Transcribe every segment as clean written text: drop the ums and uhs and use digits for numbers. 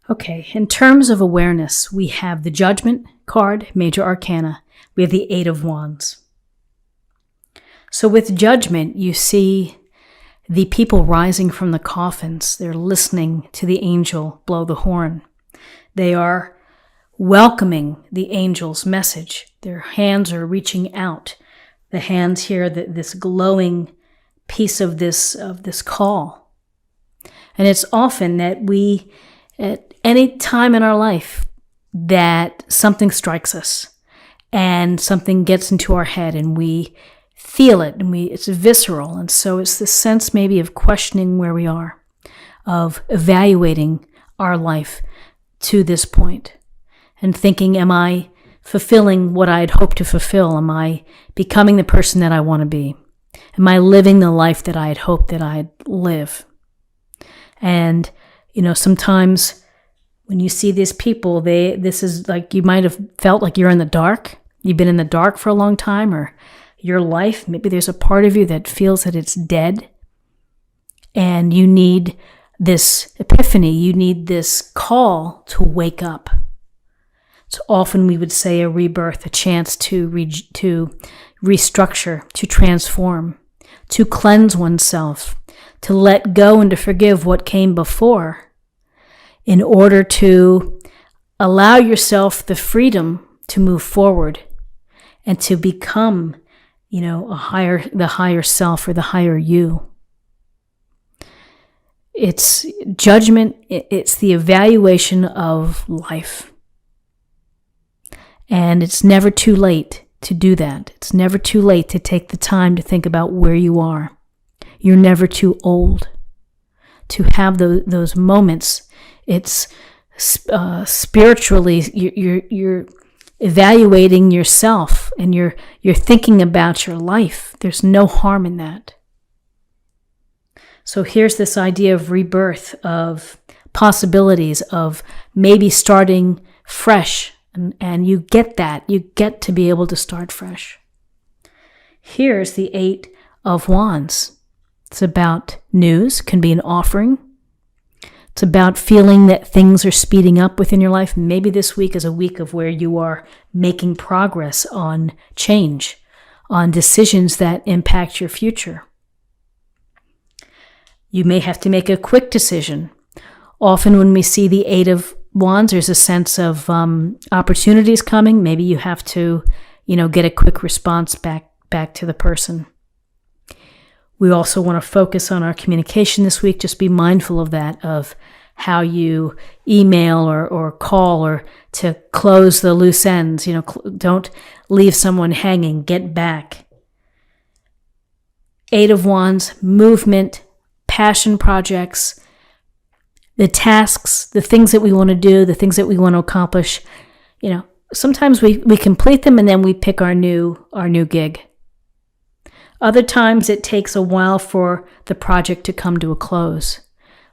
Okay, in terms of awareness, we have the Judgment card, Major Arcana. We have the Eight of Wands. So with Judgment, you see the people rising from the coffins. They're listening to the angel blow the horn. They are welcoming the angel's message. Their hands are reaching out. The hands hear this glowing piece of this call. And it's often that we, at any time in our life, that something strikes us and something gets into our head and we feel it and it's visceral. And so it's this sense maybe of questioning where we are, of evaluating our life to this point and thinking, am I fulfilling what I had hoped to fulfill? Am I becoming the person that I want to be? Am I living the life that I had hoped that I'd live? And, sometimes when you see these people, this is like, you might have felt like you're in the dark. You've been in the dark for a long time, or your life, maybe there's a part of you that feels that it's dead. And you need this epiphany. You need this call to wake up. So often we would say a rebirth, a chance to restructure, to transform, to cleanse oneself, to let go and to forgive what came before, in order to allow yourself the freedom to move forward and to become, the higher self or the higher you. It's judgment. It's the evaluation of life. And it's never too late to do that. It's never too late to take the time to think about where you are. You're never too old to have those moments. It's spiritually, you're evaluating yourself and you're thinking about your life. There's no harm in that. So here's this idea of rebirth, of possibilities, of maybe starting fresh. And you get that. You get to be able to start fresh. Here's the Eight of Wands. It's about news, can be an offering. It's about feeling that things are speeding up within your life. Maybe this week is a week of where you are making progress on change, on decisions that impact your future. You may have to make a quick decision. Often when we see the Eight of Wands, there's a sense of opportunities coming. Maybe you have to, get a quick response back to the person. We also want to focus on our communication this week. Just be mindful of that, of how you email or call, or to close the loose ends. Don't leave someone hanging. Get back. Eight of Wands, movement, passion projects, the tasks, the things that we want to do, the things that we want to accomplish. Sometimes we complete them and then we pick our new gig. Other times it takes a while for the project to come to a close.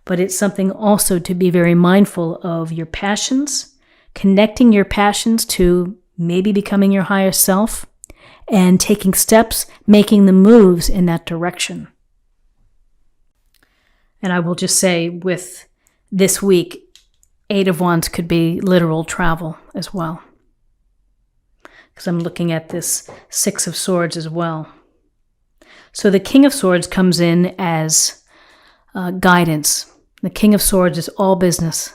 But it's something also to be very mindful of your passions, connecting your passions to maybe becoming your higher self, and taking steps, making the moves in that direction. And I will just say, with this week, Eight of Wands could be literal travel as well. Because I'm looking at this Six of Swords as well. So the King of Swords comes in as guidance. The King of Swords is all business.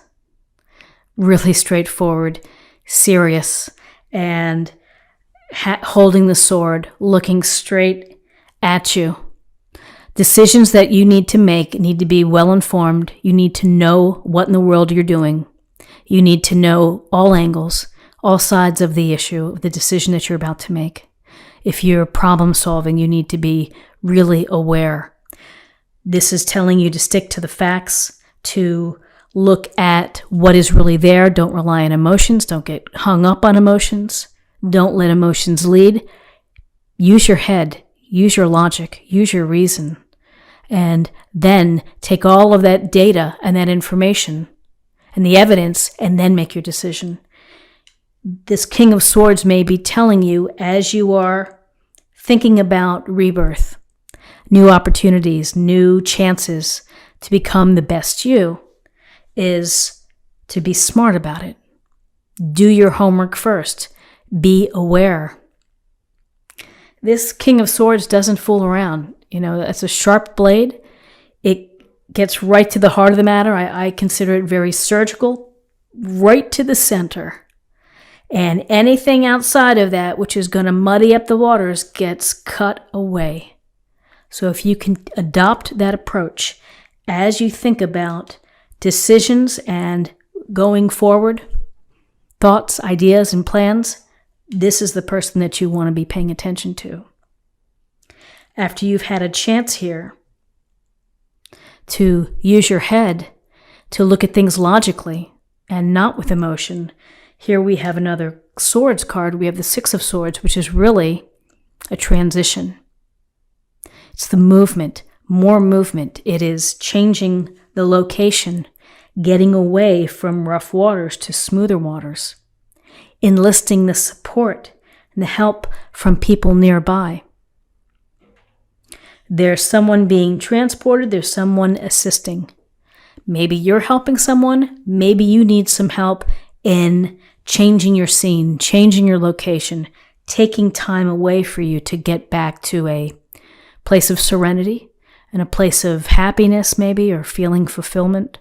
Really straightforward, serious, and holding the sword, looking straight at you. Decisions that you need to make need to be well informed. You need to know what in the world you're doing. You need to know all angles, all sides of the issue, of the decision that you're about to make. If you're problem solving, you need to be really aware. This is telling you to stick to the facts, to look at what is really there. Don't rely on emotions. Don't get hung up on emotions. Don't let emotions lead. Use your head. Use your logic. Use your reason. And then take all of that data and that information and the evidence and then make your decision. This King of Swords may be telling you, as you are thinking about rebirth, new opportunities, new chances to become the best you, is to be smart about it. Do your homework first. Be aware. This King of Swords doesn't fool around. It's a sharp blade. It gets right to the heart of the matter. I consider it very surgical, right to the center. And anything outside of that, which is going to muddy up the waters, gets cut away. So if you can adopt that approach as you think about decisions and going forward, thoughts, ideas, and plans, this is the person that you want to be paying attention to. After you've had a chance here to use your head to look at things logically and not with emotion, here we have another swords card. We have the Six of Swords, which is really a transition. It's the movement, more movement. It is changing the location, getting away from rough waters to smoother waters, enlisting the support and the help from people nearby. There's someone being transported, there's someone assisting. Maybe you're helping someone, maybe you need some help in changing your scene, changing your location, taking time away for you to get back to a place of serenity and a place of happiness maybe, or feeling fulfillment.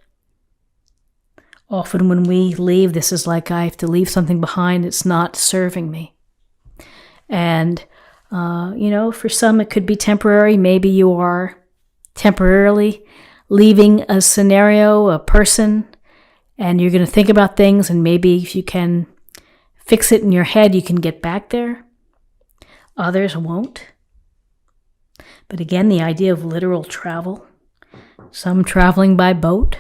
Often when we leave, this is like I have to leave something behind. It's not serving me. And, for some it could be temporary. Maybe you are temporarily leaving a scenario, a person, and you're going to think about things, and maybe if you can fix it in your head, you can get back there. Others won't. But again, the idea of literal travel, some traveling by boat.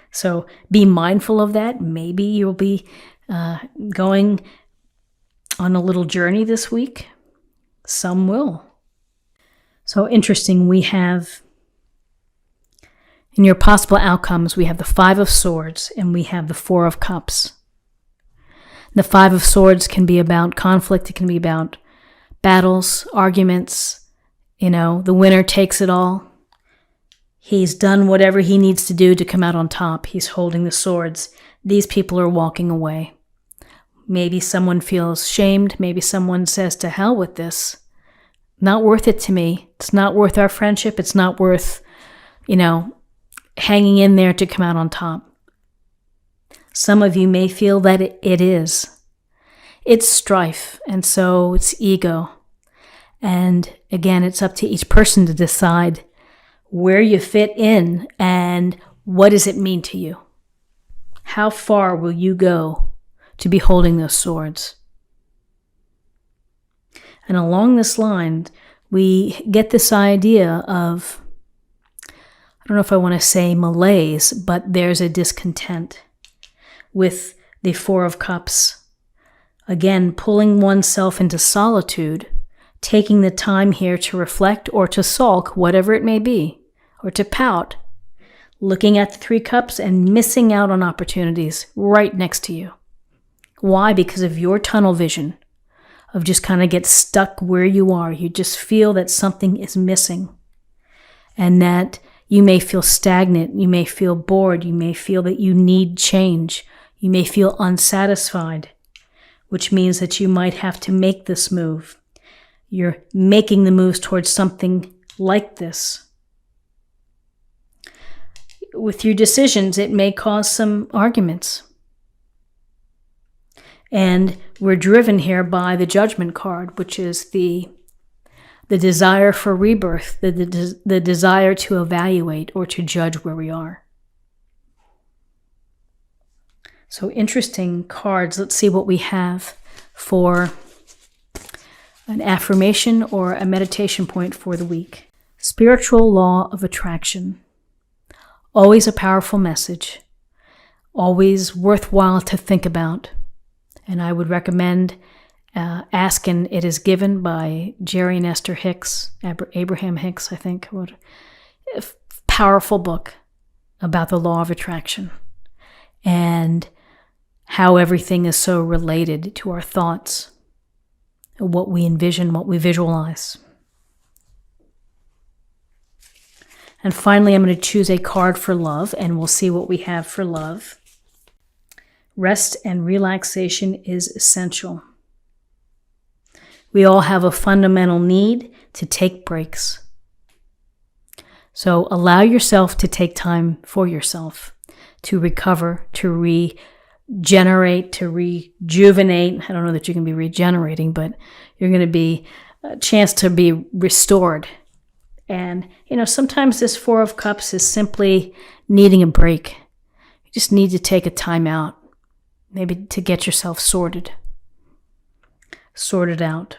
So be mindful of that. Maybe you'll be going on a little journey this week. Some will. So interesting, we have, in your possible outcomes, we have the Five of Swords and we have the Four of Cups. The Five of Swords can be about conflict. It can be about battles, arguments. The winner takes it all. He's done whatever he needs to do to come out on top. He's holding the swords. These people are walking away. Maybe someone feels shamed. Maybe someone says, to hell with this. Not worth it to me. It's not worth our friendship. It's not worth, hanging in there to come out on top. Some of you may feel that it is. It's strife, and so it's ego. And again, it's up to each person to decide where you fit in and what does it mean to you. How far will you go to be holding those swords? And along this line, we get this idea of, I don't know if I want to say malaise, but there's a discontent with the Four of Cups. Again, pulling oneself into solitude, taking the time here to reflect or to sulk, whatever it may be, or to pout, looking at the Three Cups and missing out on opportunities right next to you. Why? Because of your tunnel vision, of just kind of get stuck where you are. You just feel that something is missing and that you may feel stagnant. You may feel bored. You may feel that you need change. You may feel unsatisfied, which means that you might have to make this move. You're making the moves towards something like this. With your decisions, it may cause some arguments. And we're driven here by the Judgment card, which is the desire for rebirth, the desire to evaluate or to judge where we are. So interesting cards. Let's see what we have for an affirmation or a meditation point for the week. Spiritual law of attraction. Always a powerful message. Always worthwhile to think about. And I would recommend Ask and It Is Given by Jerry and Esther Hicks, Abraham Hicks, I think. A powerful book about the law of attraction and how everything is so related to our thoughts, what we envision, what we visualize. And finally, I'm going to choose a card for love, and we'll see what we have for love. Rest and relaxation is essential. We all have a fundamental need to take breaks. So allow yourself to take time for yourself, to recover, to regenerate, to rejuvenate. I don't know that you can be regenerating, but you're going to be a chance to be restored. And, sometimes this Four of Cups is simply needing a break. You just need to take a time out, maybe to get yourself sorted out.